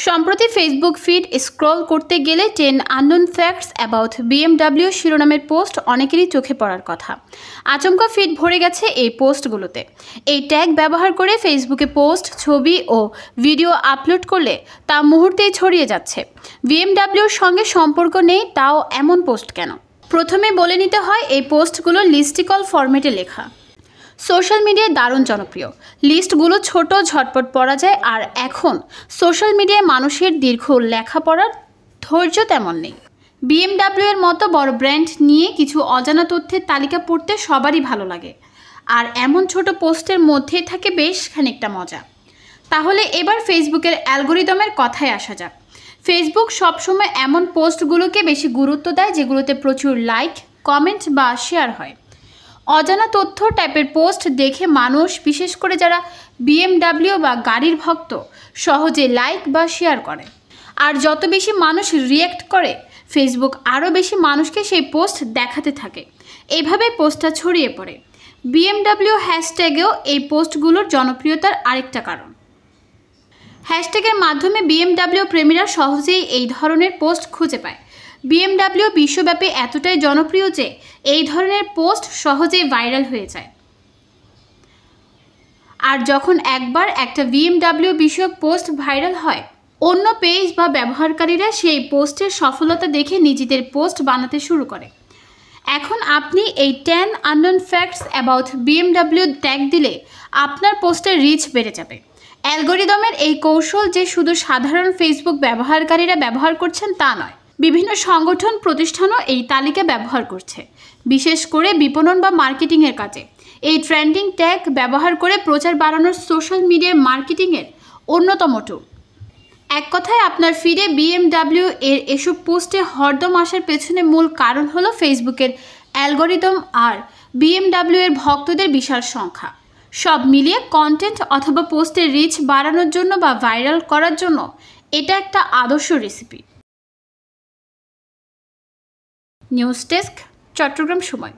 সম্প্রতি Facebook feed scroll করতে গেলে 10 আননোন ফ্যাক্টস অ্যাবাউট বিএমডাব্লিউ শিরোনামের পোস্ট অনেকেরই চোখে পড়ার কথা। আচমকা ফিড ভরে গেছে এই পোস্টগুলোতে। এই ট্যাগ ব্যবহার করে ফেসবুকে পোস্ট, ছবি ও ভিডিও আপলোড করলে তা মুহূর্তেই ছড়িয়ে যাচ্ছে। বিএমডাব্লিউর সঙ্গে সম্পর্ক নেই, তাও এমন পোস্ট কেন? প্রথমে বলে নিতে হয় এই পোস্টগুলো লিস্টিকল ফরম্যাটে লেখা। সোশ্যাল মিডিয়ায় দারুণ জনপ্রিয়। লিস্টগুলো ছোট, ঝটপট পড়া যায়। আর এখন সোশ্যাল মিডিয়ায় মানুষের দীর্ঘ লেখাপড়ার ধৈর্য তেমন নেই। বিএমডাব্লিউ এর মতো বড় ব্র্যান্ড নিয়ে কিছু অজানা তথ্যের তালিকা পড়তে সবারই ভালো লাগে, আর এমন ছোট পোস্টের মধ্যেই থাকে বেশ খানিকটা মজা। তাহলে এবার ফেসবুকের অ্যালগোরিদমের কথায় আসা যাক। ফেসবুক সবসময় এমন পোস্টগুলোকে বেশি গুরুত্ব দেয় যেগুলোতে প্রচুর লাইক, কমেন্ট বা শেয়ার হয়। অজানা তথ্য টাইপের পোস্ট দেখে মানুষ, বিশেষ করে যারা বিএমডাব্লিউ বা গাড়ির ভক্ত, সহজে লাইক বা শেয়ার করে। আর যত বেশি মানুষ রিয়্যাক্ট করে, ফেসবুক আরও বেশি মানুষকে সেই পোস্ট দেখাতে থাকে। এইভাবে পোস্টটা ছড়িয়ে পড়ে। বিএমডাব্লিউ হ্যাশট্যাগেও এই পোস্টগুলোর জনপ্রিয়তার আরেকটা কারণ। হ্যাশট্যাগের মাধ্যমে বিএমডাব্লিউ প্রেমীরা সহজেই এই ধরনের পোস্ট খুঁজে পায়। বিএমডাব্লিউ বিশ্বব্যাপী এতটাই জনপ্রিয় যে এই ধরনের পোস্ট সহজেই ভাইরাল হয়ে যায়। আর যখন একবার একটা বিএমডাব্লিউ বিষয়ক পোস্ট ভাইরাল হয়, অন্য পেজ বা ব্যবহারকারীরা সেই পোস্টের সফলতা দেখে নিজেদের পোস্ট বানাতে শুরু করে। এখন আপনি এই 10 unknown facts about BMW tag দিলে আপনার পোস্টের রিচ বেড়ে যাবে। অ্যালগোরিদমের এই কৌশল যে শুধু সাধারণ ফেসবুক ব্যবহারকারীরা ব্যবহার করছেন তা নয়, বিভিন্ন সংগঠন, প্রতিষ্ঠানও এই তালিকা ব্যবহার করছে, বিশেষ করে বিপণন বা মার্কেটিংয়ের কাজে। এই ট্রেন্ডিং ট্যাগ ব্যবহার করে প্রচার বাড়ানোর সোশ্যাল মিডিয়া মার্কেটিংয়ের অন্যতম টুল। এক কথায় আপনার ফিডে বিএমডাব্লিউ এর এসব পোস্টে হরদম আসার পেছনে মূল কারণ হলো ফেসবুকের অ্যালগোরিদম আর বিএমডাব্লিউ এর ভক্তদের বিশাল সংখ্যা। সব মিলিয়ে কন্টেন্ট অথবা পোস্টের রিচ বাড়ানোর জন্য বা ভাইরাল করার জন্য এটা একটা আদর্শ রেসিপি। নিউজ ডেস্ক, চট্টগ্রাম সময়।